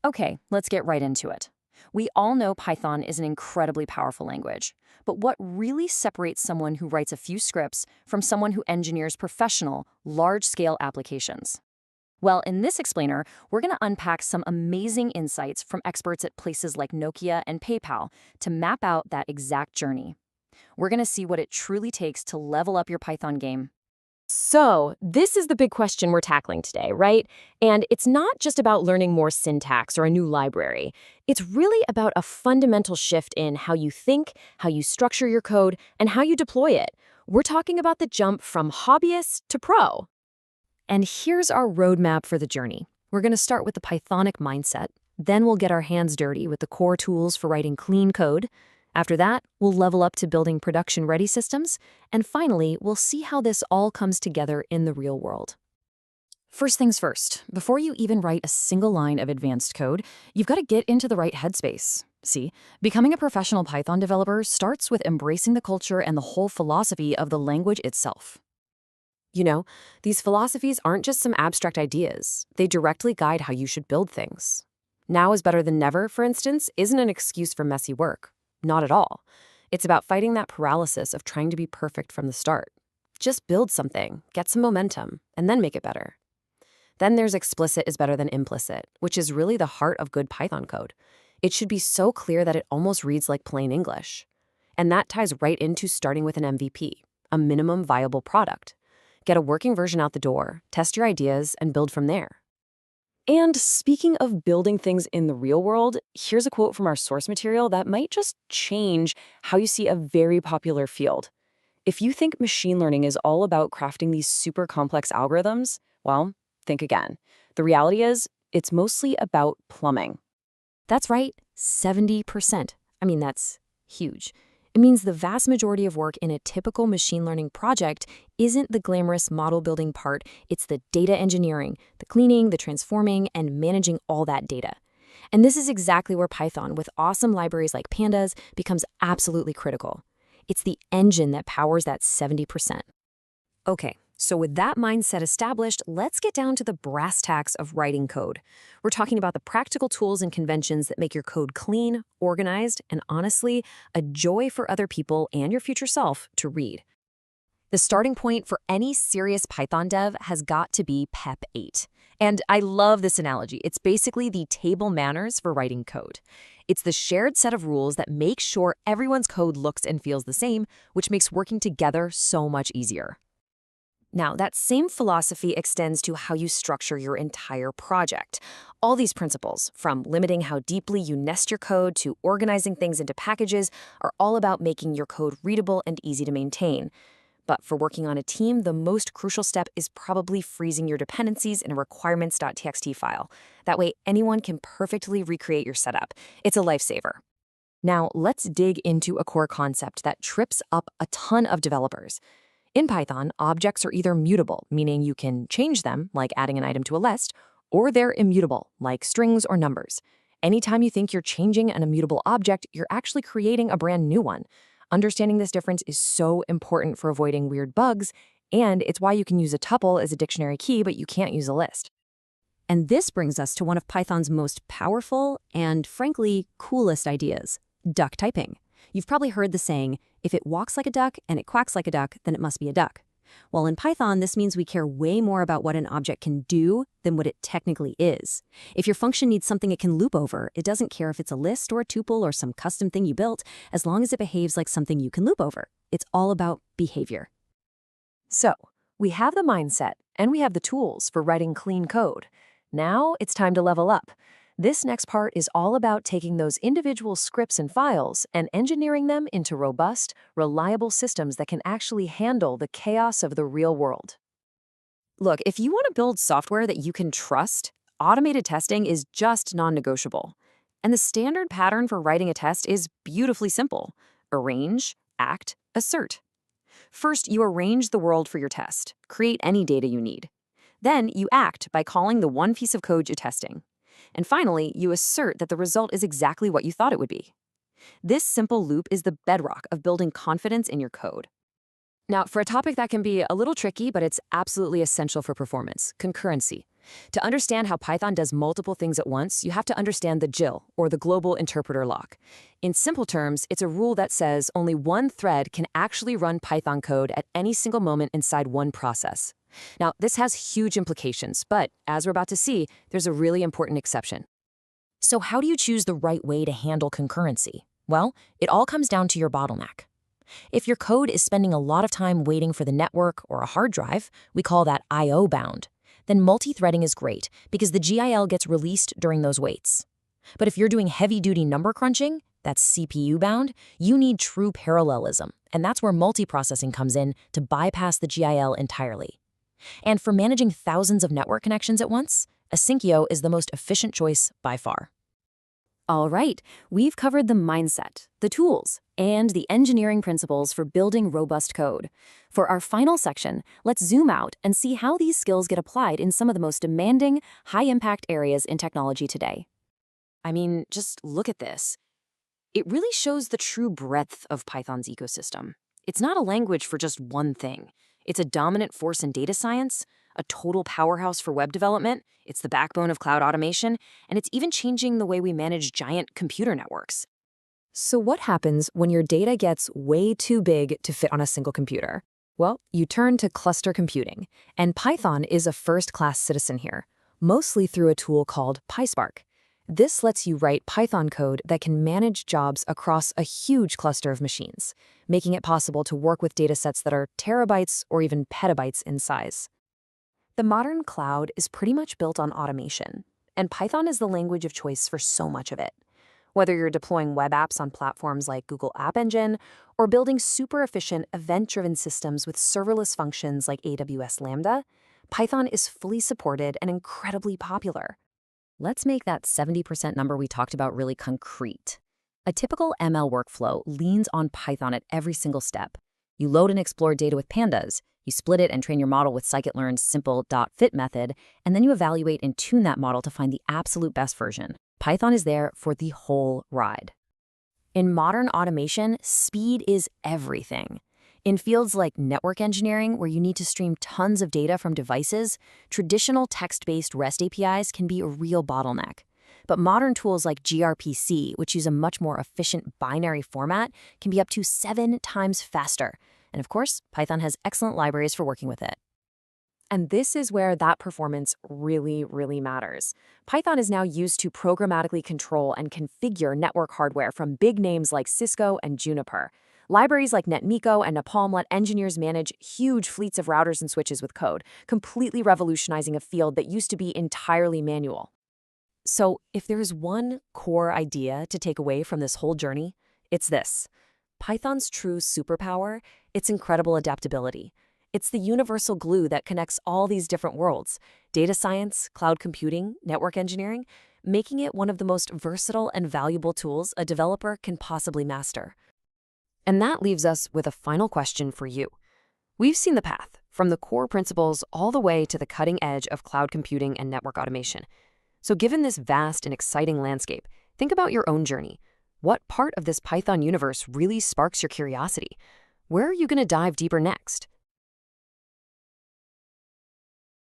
Okay, let's get right into it. We all know Python is an incredibly powerful language, but what really separates someone who writes a few scripts from someone who engineers professional, large-scale applications? Well, in this explainer, we're going to unpack some amazing insights from experts at places like Nokia and PayPal to map out that exact journey. We're going to see what it truly takes to level up your Python game. So, this is the big question we're tackling today, right? And it's not just about learning more syntax or a new library. It's really about a fundamental shift in how you think, how you structure your code, and how you deploy it. We're talking about the jump from hobbyist to pro. And here's our roadmap for the journey. We're going to start with the Pythonic mindset. Then we'll get our hands dirty with the core tools for writing clean code. After that, we'll level up to building production-ready systems. And finally, we'll see how this all comes together in the real world. First things first, before you even write a single line of advanced code, you've got to get into the right headspace. See, becoming a professional Python developer starts with embracing the culture and the whole philosophy of the language itself. You know, these philosophies aren't just some abstract ideas. They directly guide how you should build things. Now is better than never, for instance, isn't an excuse for messy work. Not at all. It's about fighting that paralysis of trying to be perfect from the start. Just build something, get some momentum, and then make it better. Then there's explicit is better than implicit, which is really the heart of good Python code. It should be so clear that it almost reads like plain English. And that ties right into starting with an MVP, a minimum viable product. Get a working version out the door, test your ideas, and build from there. And speaking of building things in the real world, here's a quote from our source material that might just change how you see a very popular field. If you think machine learning is all about crafting these super complex algorithms, well, think again. The reality is, it's mostly about plumbing. That's right, 70%. That's huge. It means the vast majority of work in a typical machine learning project isn't the glamorous model building part, it's the data engineering, the cleaning, the transforming, and managing all that data. And this is exactly where Python, with awesome libraries like pandas, becomes absolutely critical. It's the engine that powers that 70%. Okay, so with that mindset established, let's get down to the brass tacks of writing code. We're talking about the practical tools and conventions that make your code clean, organized, and honestly, a joy for other people and your future self to read. The starting point for any serious Python dev has got to be PEP8. And I love this analogy. It's basically the table manners for writing code. It's the shared set of rules that make sure everyone's code looks and feels the same, which makes working together so much easier. Now, that same philosophy extends to how you structure your entire project. All these principles, from limiting how deeply you nest your code to organizing things into packages, are all about making your code readable and easy to maintain. But for working on a team, the most crucial step is probably freezing your dependencies in a requirements.txt file. That way, anyone can perfectly recreate your setup. It's a lifesaver. Now, let's dig into a core concept that trips up a ton of developers. In Python, objects are either mutable, meaning you can change them, like adding an item to a list, or they're immutable, like strings or numbers. Anytime you think you're changing an immutable object, you're actually creating a brand new one. Understanding this difference is so important for avoiding weird bugs, and it's why you can use a tuple as a dictionary key, but you can't use a list. And this brings us to one of Python's most powerful and, frankly, coolest ideas, duck typing. You've probably heard the saying, if it walks like a duck and it quacks like a duck, then it must be a duck. Well, in Python, this means we care way more about what an object can do than what it technically is. If your function needs something it can loop over, it doesn't care if it's a list or a tuple or some custom thing you built, as long as it behaves like something you can loop over. It's all about behavior. So, we have the mindset and we have the tools for writing clean code. Now it's time to level up. This next part is all about taking those individual scripts and files and engineering them into robust, reliable systems that can actually handle the chaos of the real world. Look, if you want to build software that you can trust, automated testing is just non-negotiable. And the standard pattern for writing a test is beautifully simple. Arrange, act, assert. First, you arrange the world for your test. Create any data you need. Then you act by calling the one piece of code you're testing. And finally, you assert that the result is exactly what you thought it would be. This simple loop is the bedrock of building confidence in your code. Now, for a topic that can be a little tricky, but it's absolutely essential for performance, concurrency. To understand how Python does multiple things at once, you have to understand the GIL, or the Global Interpreter Lock. In simple terms, it's a rule that says only one thread can actually run Python code at any single moment inside one process. Now, this has huge implications, but as we're about to see, there's a really important exception. So how do you choose the right way to handle concurrency? Well, it all comes down to your bottleneck. If your code is spending a lot of time waiting for the network or a hard drive, we call that I/O bound, then multi-threading is great because the GIL gets released during those waits. But if you're doing heavy-duty number crunching, that's CPU bound, you need true parallelism, and that's where multiprocessing comes in to bypass the GIL entirely. And for managing thousands of network connections at once, Asyncio is the most efficient choice by far. All right, we've covered the mindset, the tools, and the engineering principles for building robust code. For our final section, let's zoom out and see how these skills get applied in some of the most demanding, high-impact areas in technology today. I mean, just look at this. It really shows the true breadth of Python's ecosystem. It's not a language for just one thing. It's a dominant force in data science, a total powerhouse for web development, it's the backbone of cloud automation, and it's even changing the way we manage giant computer networks. So what happens when your data gets way too big to fit on a single computer? Well, you turn to cluster computing, and Python is a first-class citizen here, mostly through a tool called PySpark. This lets you write Python code that can manage jobs across a huge cluster of machines, making it possible to work with datasets that are terabytes or even petabytes in size. The modern cloud is pretty much built on automation, and Python is the language of choice for so much of it. Whether you're deploying web apps on platforms like Google App Engine or building super efficient event-driven systems with serverless functions like AWS Lambda, Python is fully supported and incredibly popular. Let's make that 70% number we talked about really concrete. A typical ML workflow leans on Python at every single step. You load and explore data with pandas, you split it and train your model with scikit-learn's simple .fit method, and then you evaluate and tune that model to find the absolute best version. Python is there for the whole ride. In modern automation, speed is everything. In fields like network engineering, where you need to stream tons of data from devices, traditional text-based REST APIs can be a real bottleneck. But modern tools like gRPC, which use a much more efficient binary format, can be up to 7 times faster. And of course, Python has excellent libraries for working with it. And this is where that performance really, really matters. Python is now used to programmatically control and configure network hardware from big names like Cisco and Juniper. Libraries like NetMiko and Napalm let engineers manage huge fleets of routers and switches with code, completely revolutionizing a field that used to be entirely manual. So if there's one core idea to take away from this whole journey, it's this. Python's true superpower, its incredible adaptability. It's the universal glue that connects all these different worlds, data science, cloud computing, network engineering, making it one of the most versatile and valuable tools a developer can possibly master. And that leaves us with a final question for you. We've seen the path, from the core principles all the way to the cutting edge of cloud computing and network automation. So given this vast and exciting landscape, think about your own journey. What part of this Python universe really sparks your curiosity? Where are you going to dive deeper next?